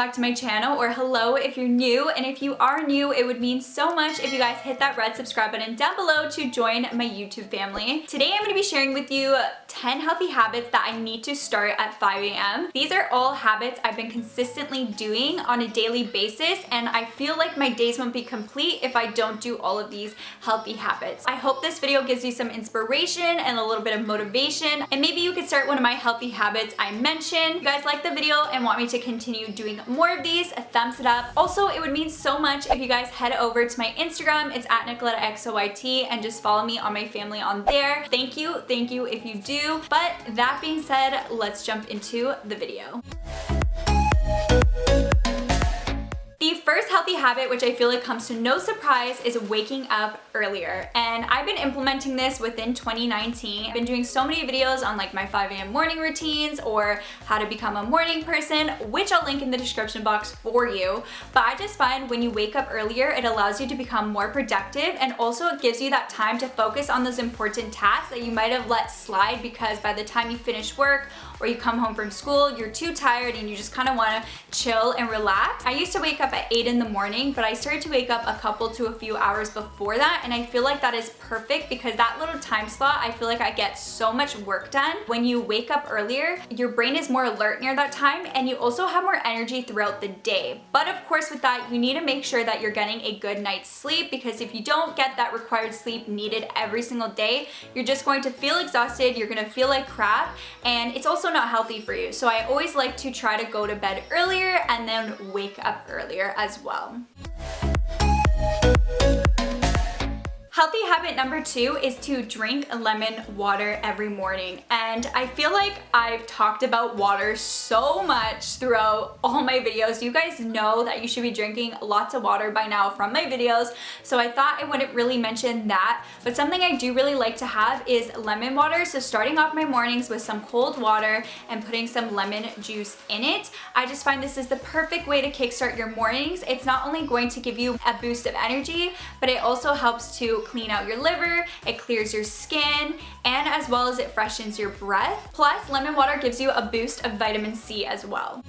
back to my channel, or hello if you're new. And if you are new, it would mean so much if you guys hit that red subscribe button down below to join my YouTube family. Today I'm going to be sharing with you 10 healthy habits that I need to start at 5 a.m. These are all habits I've been consistently doing on a daily basis, and I feel like my days won't be complete if I don't do all of these healthy habits. I hope this video gives you some inspiration and a little bit of motivation, and maybe you could start one of my healthy habits I mentioned. If you guys like the video and want me to continue doing more of these, thumbs it up. Also, it would mean so much if you guys head over to my Instagram. It's at NicolettaXOYT, and just follow me on my family on there. Thank you if you do. But that being said, let's jump into the video. The first healthy habit, which I feel like comes to no surprise, is waking up earlier. And I've been implementing this within 2019. I've been doing so many videos on like my 5 a.m. morning routines or how to become a morning person, which I'll link in the description box for you. But I just find when you wake up earlier, it allows you to become more productive, and also it gives you that time to focus on those important tasks that you might have let slide because by the time you finish work or you come home from school, you're too tired and you just kind of want to chill and relax. I used to wake up at 8 in the morning, but I started to wake up a couple to a few hours before that, and I feel like that is perfect because that little time slot, I feel like I get so much work done. When you wake up earlier, your brain is more alert near that time, and you also have more energy throughout the day. But of course with that, you need to make sure that you're getting a good night's sleep, because if you don't get that required sleep needed every single day, you're just going to feel exhausted, you're going to feel like crap, and it's also not healthy for you. So I always like to try to go to bed earlier and then wake up earlier as well. Healthy habit number 2 is to drink lemon water every morning. And I feel like I've talked about water so much throughout all my videos. You guys know that you should be drinking lots of water by now from my videos, so I thought I wouldn't really mention that. But something I do really like to have is lemon water. So starting off my mornings with some cold water and putting some lemon juice in it. I just find this is the perfect way to kickstart your mornings. It's not only going to give you a boost of energy, but it also helps to clean out your liver, it clears your skin, and as well as it freshens your breath. Plus, lemon water gives you a boost of vitamin C as well.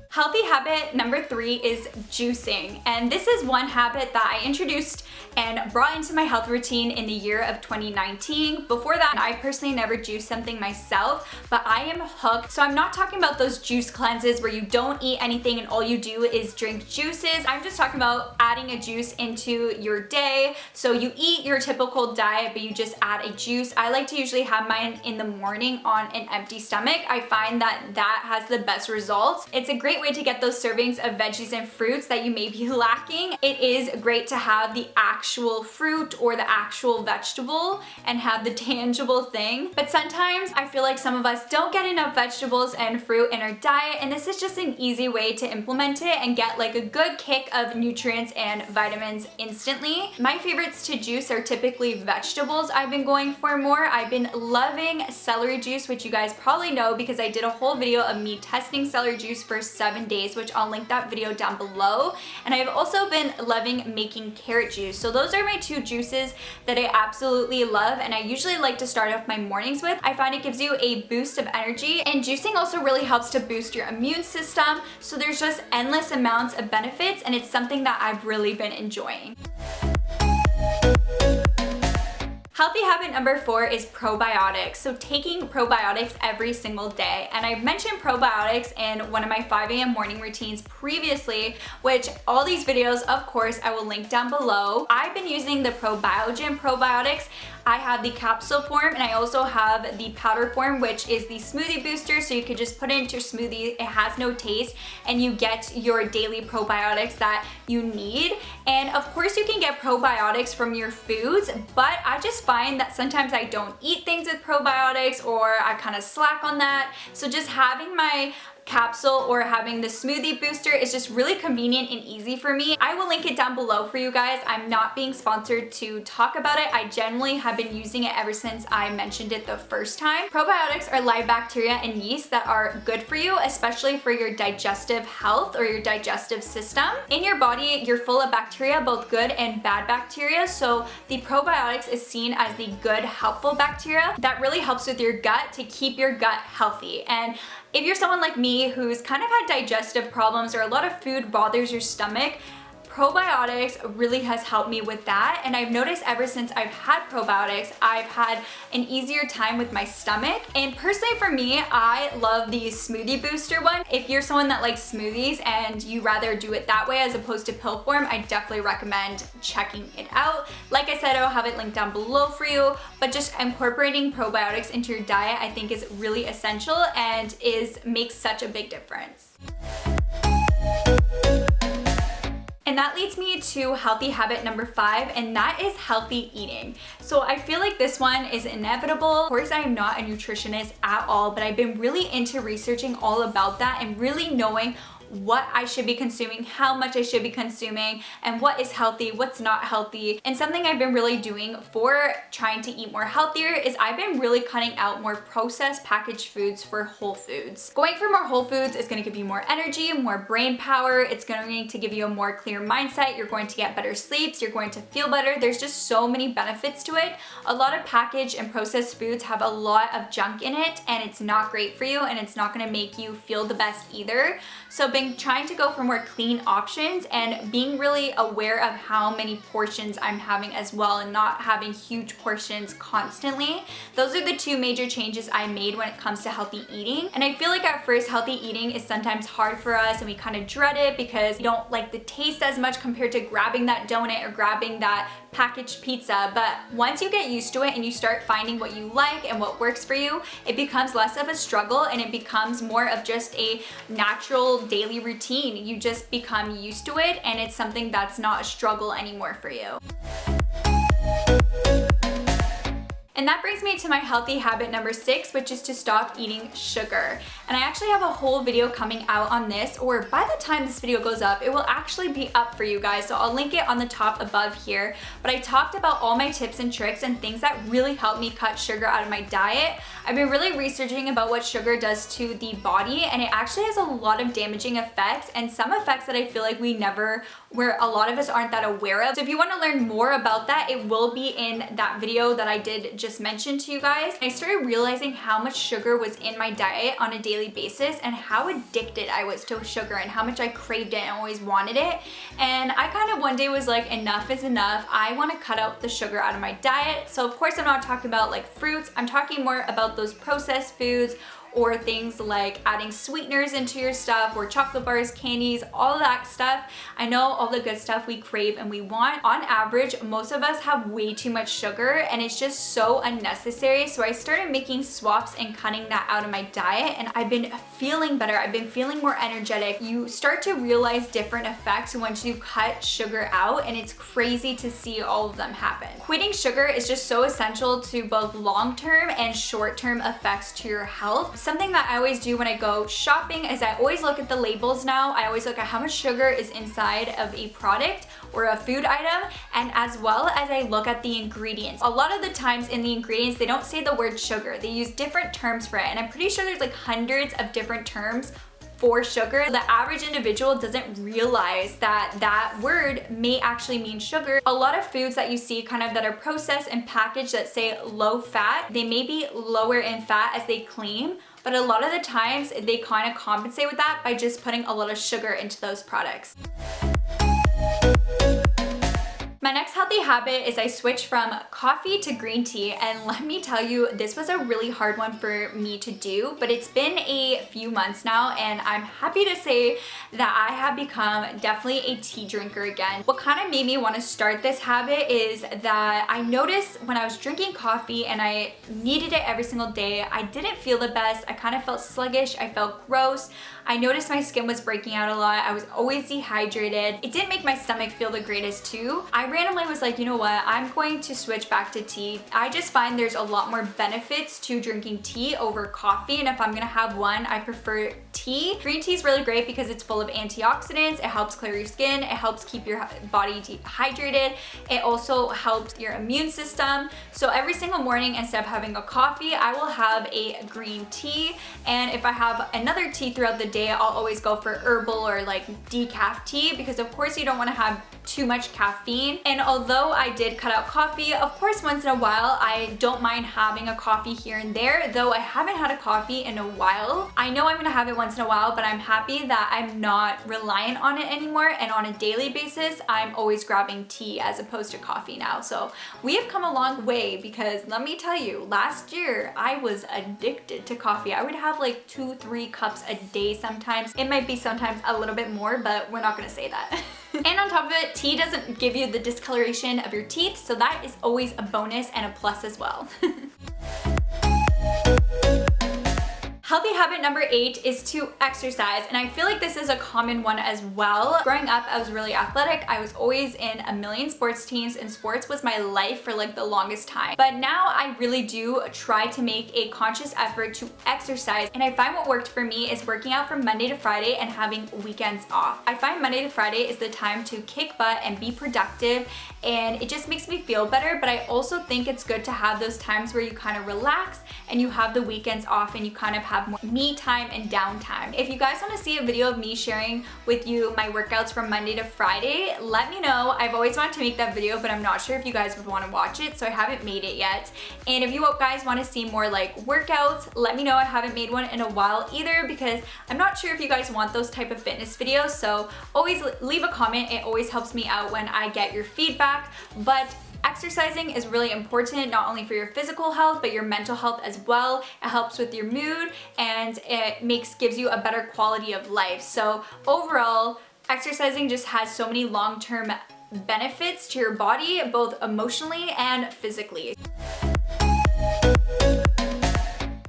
Healthy habit number 3 is juicing, and this is one habit that I introduced and brought into my health routine in the year of 2019. Before that, I personally never juiced something myself, but I am hooked. So I'm not talking about those juice cleanses where you don't eat anything and all you do is drink juices. I'm just talking about adding a juice into your day. So you eat your typical diet, but you just add a juice. I like to usually have mine in the morning on an empty stomach. I find that that has the best results. It's a great way to get those servings of veggies and fruits that you may be lacking. It is great to have the actual fruit or the actual vegetable and have the tangible thing. But sometimes I feel like some of us don't get enough vegetables and fruit in our diet, and this is just an easy way to implement it and get like a good kick of nutrients and vitamins instantly. My favorites to juice are typically vegetables. I've been going for more. I've been loving celery juice, which you guys probably know because I did a whole video of me testing celery juice for 7 days, which I'll link that video down below. And I've also been loving making carrot juice. So those are my 2 juices that I absolutely love, and I usually like to start off my mornings with. I find it gives you a boost of energy, and juicing also really helps to boost your immune system. So there's just endless amounts of benefits, and it's something that I've really been enjoying. Healthy habit number 4 is probiotics. So taking probiotics every single day. And I've mentioned probiotics in one of my 5 a.m. morning routines previously, which all these videos, of course, I will link down below. I've been using the Probiogen probiotics. I have the capsule form, and I also have the powder form, which is the smoothie booster. So you could just put it into your smoothie. It has no taste, and you get your daily probiotics that you need. And of course you can get probiotics from your foods, but I just find that sometimes I don't eat things with probiotics, or I kind of slack on that. So just having my capsule or having the smoothie booster is just really convenient and easy for me. I will link it down below for you guys. I'm not being sponsored to talk about it. I generally have been using it ever since I mentioned it the first time. Probiotics are live bacteria and yeast that are good for you, especially for your digestive health or your digestive system. In your body, you're full of bacteria, both good and bad bacteria. So the probiotics is seen as the good, helpful bacteria that really helps with your gut to keep your gut healthy. And If you're someone like me who's kind of had digestive problems or a lot of food bothers your stomach, probiotics really has helped me with that, and I've noticed ever since I've had probiotics, I've had an easier time with my stomach. And personally for me, I love the smoothie booster one. If you're someone that likes smoothies and you rather do it that way as opposed to pill form, I definitely recommend checking it out. Like I said, I'll have it linked down below for you, but just incorporating probiotics into your diet I think is really essential and makes such a big difference. And that leads me to healthy habit number 5, and that is healthy eating. So I feel like this one is inevitable. Of course, I am not a nutritionist at all, but I've been really into researching all about that and really knowing what I should be consuming, how much I should be consuming, and what is healthy, what's not healthy. And something I've been really doing for trying to eat more healthier is I've been really cutting out more processed packaged foods for whole foods. Going for more whole foods is going to give you more energy, more brain power. It's going to give you a more clear mindset. You're going to get better sleeps. You're going to feel better. There's just so many benefits to it. A lot of packaged and processed foods have a lot of junk in it, and it's not great for you, and it's not going to make you feel the best either. So been trying to go for more clean options and being really aware of how many portions I'm having as well, and not having huge portions constantly. Those are the two major changes I made when it comes to healthy eating. And I feel like at first healthy eating is sometimes hard for us and we kind of dread it because we don't like the taste as much compared to grabbing that donut or grabbing that packaged pizza. But once you get used to it and you start finding what you like and what works for you, it becomes less of a struggle and it becomes more of just a natural daily routine. You just become used to it and it's something that's not a struggle anymore for you. And that brings me to my healthy habit number 6, which is to stop eating sugar. And I actually have a whole video coming out on this, or by the time this video goes up, it will actually be up for you guys. So I'll link it on the top above here. But I talked about all my tips and tricks and things that really help me cut sugar out of my diet. I've been really researching about what sugar does to the body, and it actually has a lot of damaging effects, and some effects that I feel like where a lot of us aren't that aware of. So if you want to learn more about that, it will be in that video that I did just mention to you guys. I started realizing how much sugar was in my diet on a daily basis and how addicted I was to sugar and how much I craved it and always wanted it. And I kind of one day was like, enough is enough. I want to cut out the sugar out of my diet. So of course I'm not talking about like fruits. I'm talking more about those processed foods, or things like adding sweeteners into your stuff, or chocolate bars, candies, all that stuff. I know all the good stuff we crave and we want. On average, most of us have way too much sugar and it's just so unnecessary. So I started making swaps and cutting that out of my diet, and I've been feeling better. I've been feeling more energetic. You start to realize different effects once you cut sugar out, and it's crazy to see all of them happen. Quitting sugar is just so essential to both long-term and short-term effects to your health. Something that I always do when I go shopping is I always look at the labels now. I always look at how much sugar is inside of a product or a food item, and as well as I look at the ingredients. A lot of the times in the ingredients, they don't say the word sugar. They use different terms for it, and I'm pretty sure there's like hundreds of different terms for sugar. The average individual doesn't realize that that word may actually mean sugar. A lot of foods that you see kind of that are processed and packaged that say low fat, they may be lower in fat as they claim, but a lot of the times they kind of compensate with that by just putting a lot of sugar into those products. My next healthy habit is I switched from coffee to green tea, and let me tell you, this was a really hard one for me to do, but it's been a few months now and I'm happy to say that I have become definitely a tea drinker again. What kind of made me want to start this habit is that I noticed when I was drinking coffee and I needed it every single day, I didn't feel the best. I kind of felt sluggish, I felt gross. I noticed my skin was breaking out a lot. I was always dehydrated. It didn't make my stomach feel the greatest too. I randomly was like, you know what, I'm going to switch back to tea. I just find there's a lot more benefits to drinking tea over coffee, and if I'm gonna have one, I prefer tea. Green tea is really great because it's full of antioxidants. It helps clear your skin. It helps keep your body dehydrated. It also helps your immune system. So every single morning, instead of having a coffee, I will have a green tea. And if I have another tea throughout the day, I'll always go for herbal or like decaf tea, because of course you don't want to have too much caffeine. And although I did cut out coffee, of course once in a while I don't mind having a coffee here and there, though I haven't had a coffee in a while. I know I'm gonna have it once in a while, but I'm happy that I'm not reliant on it anymore, and on a daily basis I'm always grabbing tea as opposed to coffee now. So we have come a long way, because let me tell you, last year I was addicted to coffee. I would have like 2-3 cups a day sometimes. It might be sometimes a little bit more, but we're not gonna say that. And on top of it, tea doesn't give you the discoloration of your teeth, so that is always a bonus and a plus as well. Healthy habit number 8 is to exercise, and I feel like this is a common one as well. Growing up, I was really athletic. I was always in a million sports teams, and sports was my life for like the longest time. But now I really do try to make a conscious effort to exercise, and I find what worked for me is working out from Monday to Friday and having weekends off. I find Monday to Friday is the time to kick butt and be productive, and it just makes me feel better. But I also think it's good to have those times where you kind of relax and you have the weekends off and you kind of have more me time and downtime. If you guys want to see a video of me sharing with you my workouts from Monday to Friday, let me know. I've always wanted to make that video, but I'm not sure if you guys would want to watch it, so I haven't made it yet. And if you guys want to see more like workouts, let me know. I haven't made one in a while either, because I'm not sure if you guys want those type of fitness videos, so always leave a comment. It always helps me out when I get your feedback. But exercising is really important, not only for your physical health, but your mental health as well. It helps with your mood, and it gives you a better quality of life. So overall, exercising just has so many long-term benefits to your body, both emotionally and physically.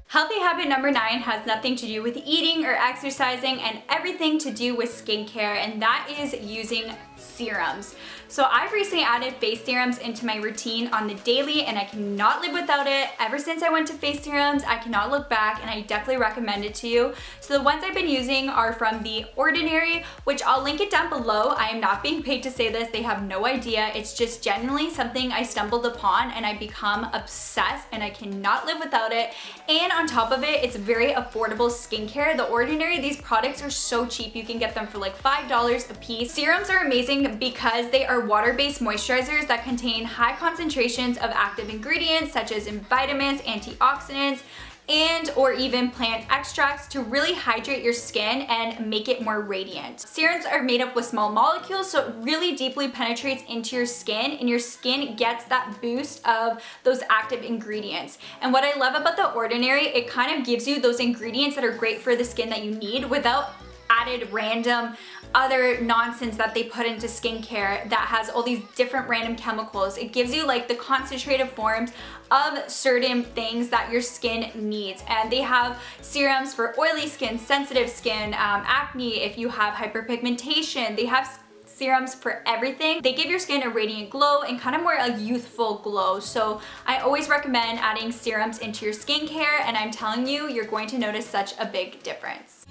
Healthy habit number 9 has nothing to do with eating or exercising and everything to do with skincare, and that is using serums. So I've recently added face serums into my routine on the daily, and I cannot live without it. Ever since I went to face serums, I cannot look back, and I definitely recommend it to you. So the ones I've been using are from The Ordinary, which I'll link it down below. I am not being paid to say this. They have no idea. It's just genuinely something I stumbled upon, and I become obsessed, and I cannot live without it. And on top of it, it's very affordable skincare. The Ordinary, these products are so cheap. You can get them for like $5 a piece. Serums are amazing because they are water-based moisturizers that contain high concentrations of active ingredients such as in vitamins, antioxidants, and or even plant extracts to really hydrate your skin and make it more radiant. Serums are made up with small molecules, so it really deeply penetrates into your skin, and your skin gets that boost of those active ingredients. And what I love about The Ordinary, it kind of gives you those ingredients that are great for the skin that you need without added random other nonsense that they put into skincare that has all these different random chemicals. It gives you like the concentrated forms of certain things that your skin needs. And they have serums for oily skin, sensitive skin, acne, if you have hyperpigmentation. They have serums for everything. They give your skin a radiant glow and kind of more a youthful glow. So I always recommend adding serums into your skincare, and I'm telling you, you're going to notice such a big difference.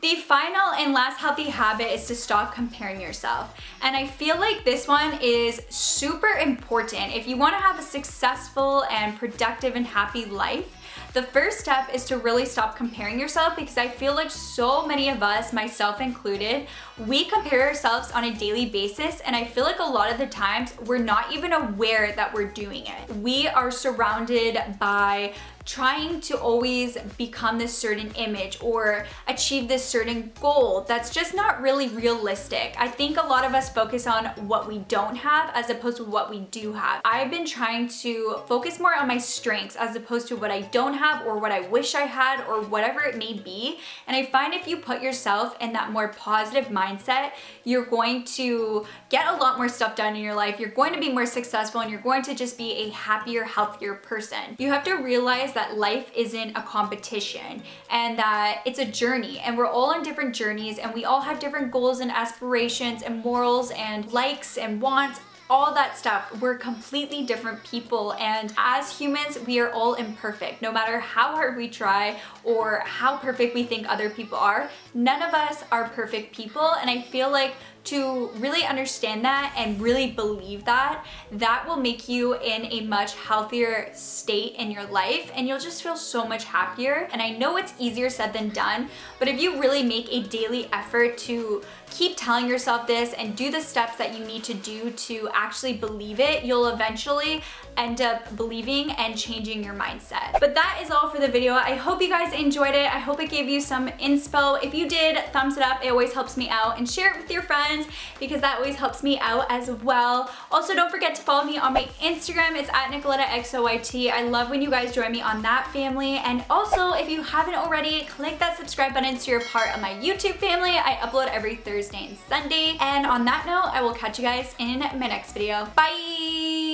The final and last healthy habit is to stop comparing yourself. And I feel like this one is super important. If you want to have a successful and productive and happy life, the first step is to really stop comparing yourself, because I feel like so many of us, myself included, we compare ourselves on a daily basis, and I feel like a lot of the times we're not even aware that we're doing it. We are surrounded by trying to always become this certain image or achieve this certain goal that's just not really realistic. I think a lot of us focus on what we don't have as opposed to what we do have. I've been trying to focus more on my strengths as opposed to what I don't have or what I wish I had or whatever it may be. And I find if you put yourself in that more positive mindset, you're going to get a lot more stuff done in your life. You're going to be more successful, and you're going to just be a happier, healthier person. You have to realize that life isn't a competition, and that it's a journey, and we're all on different journeys, and we all have different goals and aspirations and morals and likes and wants, all that stuff. We're completely different people, and as humans, we are all imperfect. No matter how hard we try or how perfect we think other people are, none of us are perfect people, and I feel like to really understand that and really believe that, that will make you in a much healthier state in your life, and you'll just feel so much happier. And I know it's easier said than done, but if you really make a daily effort to keep telling yourself this and do the steps that you need to do to actually believe it, you'll eventually end up believing and changing your mindset. But that is all for the video. I hope you guys enjoyed it. I hope it gave you some inspo. If you did, thumbs it up. It always helps me out, and share it with your friends because that always helps me out as well. Also, don't forget to follow me on my Instagram. It's at NicolettaXOYT. I love when you guys join me on that family. And also, if you haven't already, click that subscribe button so you're part of my YouTube family. I upload every Thursday and Sunday. And on that note, I will catch you guys in my next video. Bye!